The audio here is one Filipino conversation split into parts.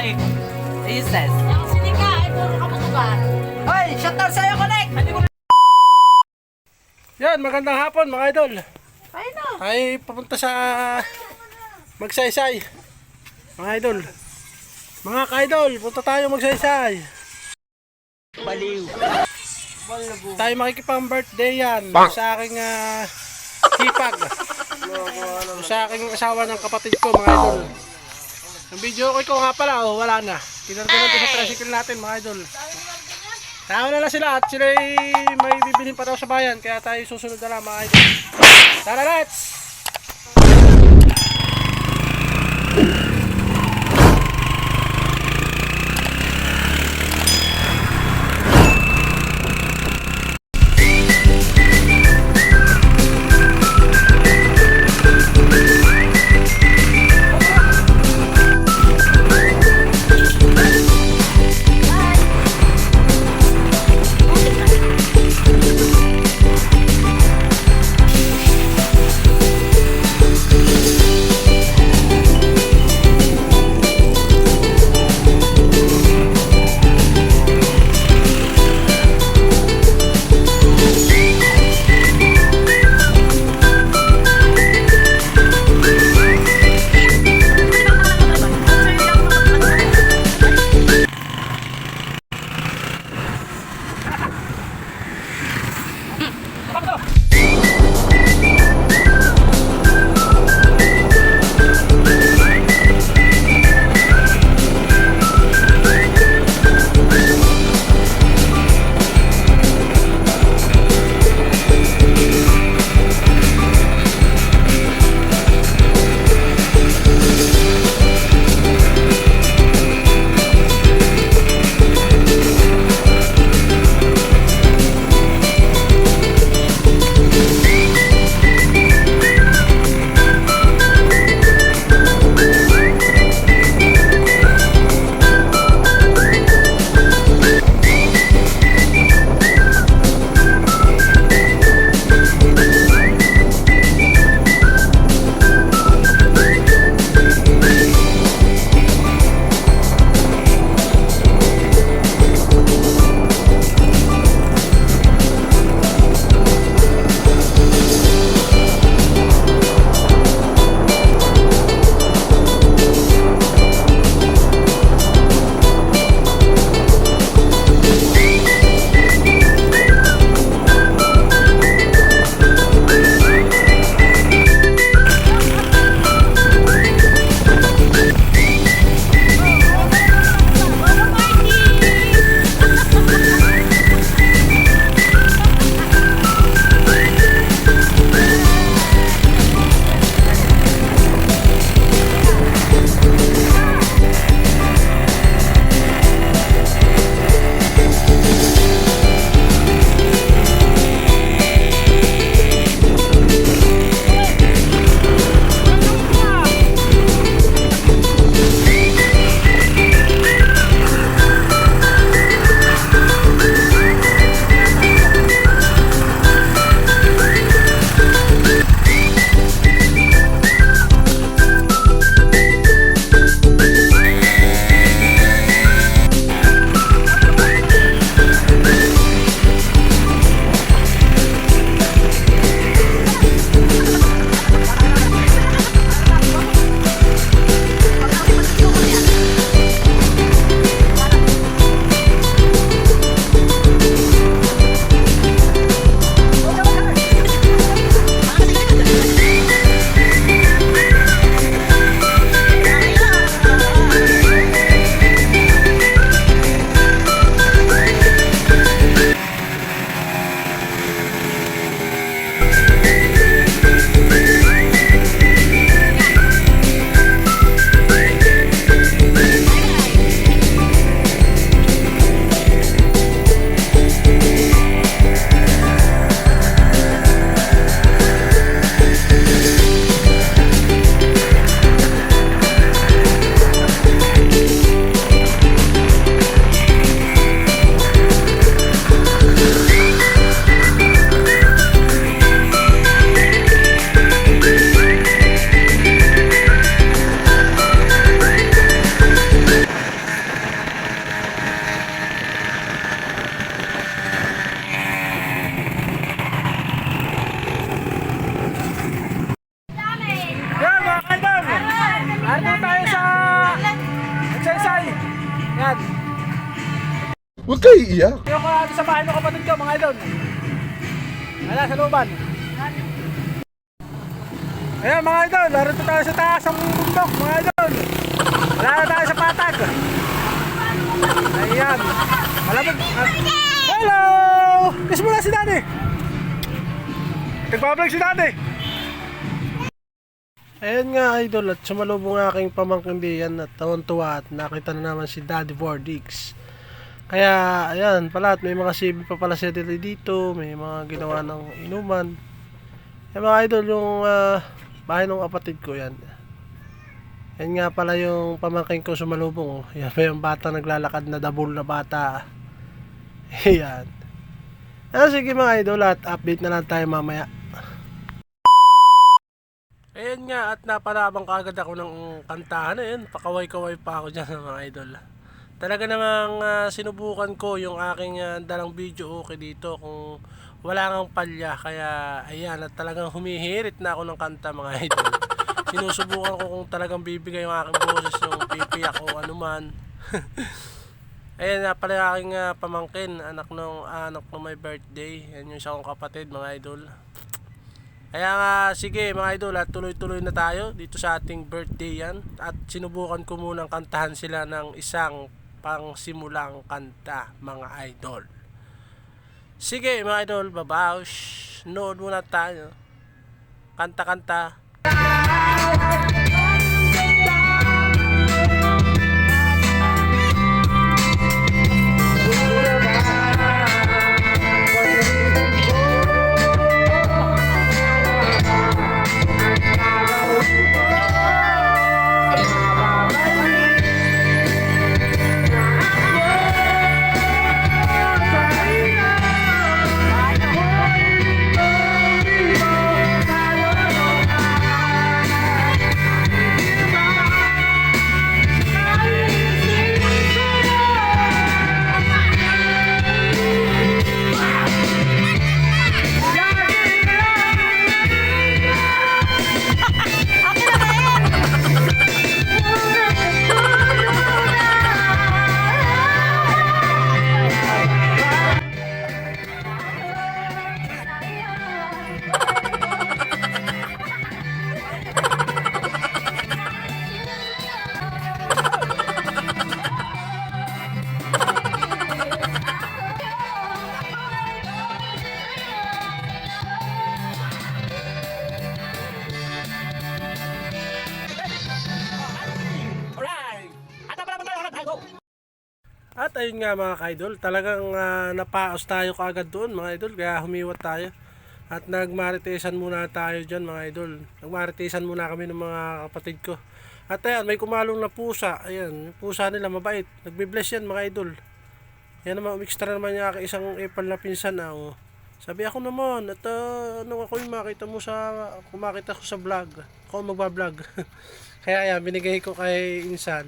Connect. Aces. Yung sinika, ito kamutugan. Hoy, shoutout sa'yo, Connect! Yan, magandang hapon mga idol. Ay no. Ay papunta sa Magsaysay. Mga idol. Mga ka-idol, punta tayo Magsaysay. Baliw. Tayo makikipang birthday yan sa aking hipag. Sa aking asawa ng kapatid ko mga idol. Ang video ko nga pala, wala na. Kinargalan ko sa tricycle natin mga idol. Tao na lang sila at sila may bibilhin pa daw sa bayan. Kaya tayo susunod na lang mga idol. Tara, let's! Ayan. Huwag kayo iiyak. Yung sa bahay ng kapatid ko, mga idol. Wala, sa luban. Ayan mga idol, narito tayo sa taas ng bundok, mga idol. Wala na tayo sa patag. Ayan. Malamig. Hello! Kiss mo na si Daddy. Nagbablog si Daddy. Ayan nga idol, at sumalubong aking pamangkin diyan at tawan-tuwa at nakita na naman si Daddy Vordix. Kaya ayan pala, at may mga sibi pa pala siya dito, may mga ginawa ng inuman. Ayan mga idol, yung bahay ng kapatid ko yan. Yan nga pala yung pamangkin ko sumalubong. Yan pa yung bata naglalakad na dabol na bata. Ayan. Sige mga idol, at update na lang tayo mamaya. Ayan nga, at napanabang kagad ako ng kantahan. Ayan, pakaway-kaway pa ako dyan mga idol. Talaga namang sinubukan ko yung aking dalang video okay dito kung wala ngang palya. Kaya ayan, at talagang humihirit na ako ng kanta mga idol. Sinusubukan ko kung talagang bibigay yung aking boses yung pipiyak o anuman. Ayan nga pala yung aking pamangkin, anak ng may birthday. Yan yung isang kapatid mga idol. Kaya nga sige mga idol, at tuloy-tuloy na tayo dito sa ating birthday yan. At sinubukan ko munang kantahan sila ng isang pangsimulang kanta mga idol. Sige mga idol, babaush. Nood muna tayo. Kanta-kanta. At ayun nga mga ka-idol, talagang napaos tayo kaagad doon mga idol, kaya humiwat tayo. At nagmaritesan muna tayo dyan mga idol. Nagmaritesan muna kami ng mga kapatid ko. At ayan, may kumalong na pusa. Ayan, yung pusa nila mabait. Nagbe-bless yan mga idol. Yan naman, umixtra naman niya isang epal na pinsan na. Sabi ako naman, at ako yung makita mo sa, kumakita ko sa vlog. Ako magbablog. Kaya ayan, binigay ko kay Insan.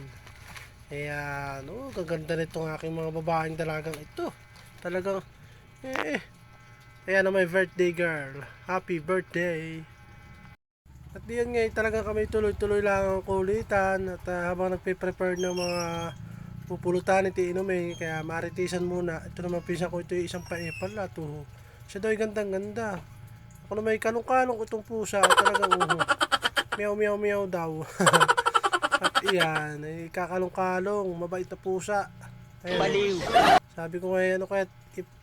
Ayan, gaganda nitong aking mga babaeng dalagang ito. Talagang, ayan na may birthday girl. Happy birthday. At diyan nga, talagang kami tuloy-tuloy lang ang kulitan. At habang nagpe-prepare ng mga pupulutan iti inumin, kaya maritisan muna. Ito naman pinsan ko, ito yung isang paepal na ito. Siya daw yung gandang-ganda. Ako na may kalong-kalong itong pusa. Talagang meow-meow-meow daw. At iyan, kakalong-kalong, mabait na pusa. Ayan. Baliw. Sabi ko ngayon, kaya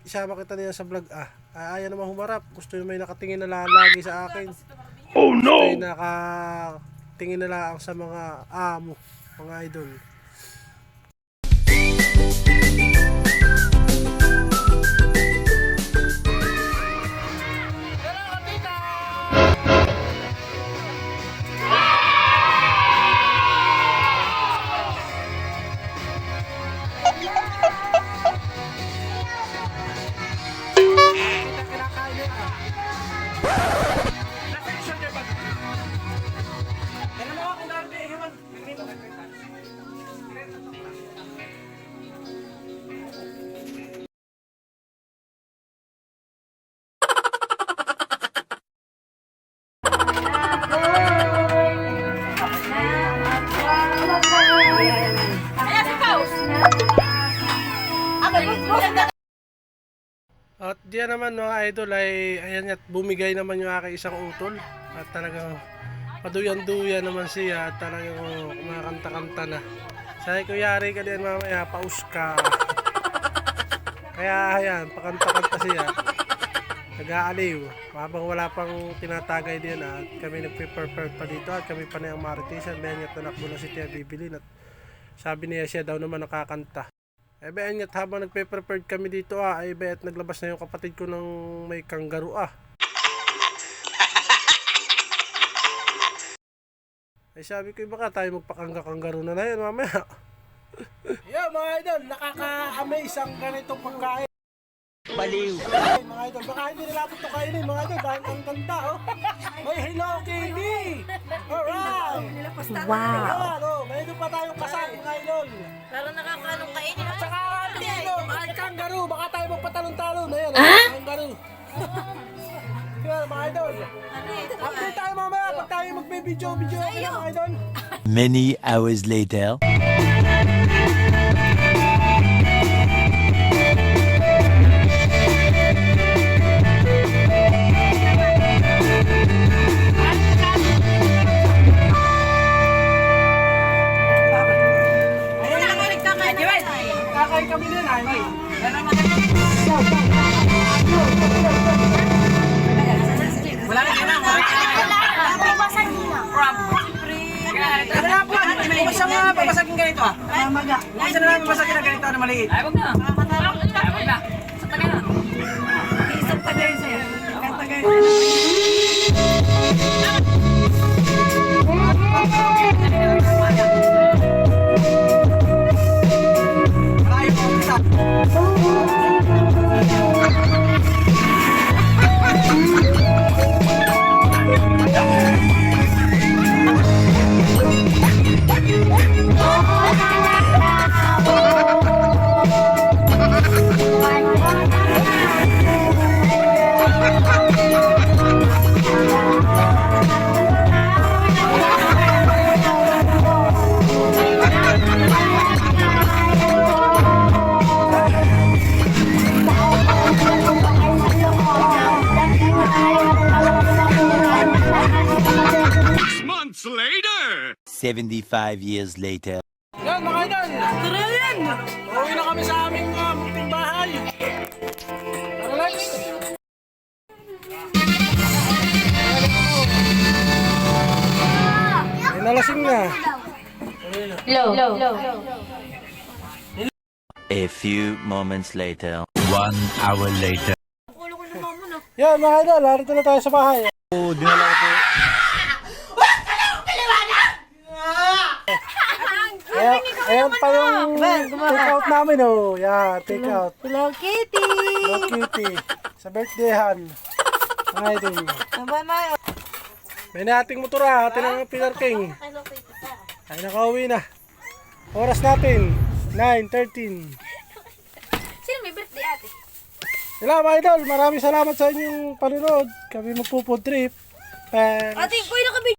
isama kita niya sa vlog. Ayaw naman humarap. Gusto yung may nakatingin na lalagi sa akin. Oh no! Gusto yung nakatingin na lang sa mga amo, mga idol. diyan naman mga idol ay ayan at bumigay naman yung aking isang utol at talagang paduyan-duyan naman siya at talagang kumakanta-kanta na. Sabi ko, yari ka din mamaya, paus ka. Kaya ayan, pakanta-kanta siya. Nag-aaliw. Habang wala pang tinatagay din at kami nagpe-prepare pa dito at kami pa na yung maritisan. Bayan nga tanakbo na si Tia Bibilin at sabi niya siya daw naman nakakanta. Bayan nga habang nagpe-prepare kami dito ay bayan naglabas na yung kapatid ko ng may kangaroo Ay sabi ko, baka tayo magpakangga-kangaroo na yan mamaya. Yeah mga idol, nakaka-amaze ang ganitong pagkain. Baliw. Ay, mga idol, baka hindi nila ito kainin mga idol dahil ang ganda May Hello Kitty! Alright! Wow! May ito pa tayong kasal mga idol. Pero nakakaanong kainin. At saka dito, ay kangaroo, baka tayo magpatalon-talon. Ayan, kangaroo. Kaya mga idol, update tayo mamaya pag tayo magbe-video okay mga idol. Many hours later. Ayun na kami nagkakain. Kakain kami din ay. Wala na yun. Isa mo nga babasagin ganito Isa na lang babasagin na ganito na maliit. Ay, wag na. Wag na. Sa taga na. Isang taga yun sa'yo. Isang taga yun. Malayo po isa. Months later! 75 years later. Yan mga idol. Tara yan! Uuwi na kami sa aming munting bahay. Tara let's! Ay nalasing na. A few moments later. 1 hour later. Yan mga idol, narito na tayo sa bahay. Ayan pa yung take out namin Yan, take out. Hello, Kitty. Hello Kitty. Sa birthdayhan. Mga idol. May nating motor atin ang Pilar King. Hello, Kitty ka. Ay nakauwi na. Oras natin, 9:13. Sino may birthday ate? Sila mga idol, maraming salamat sa inyong panonood. Kami magpo-food trip. Ate, kuya na kami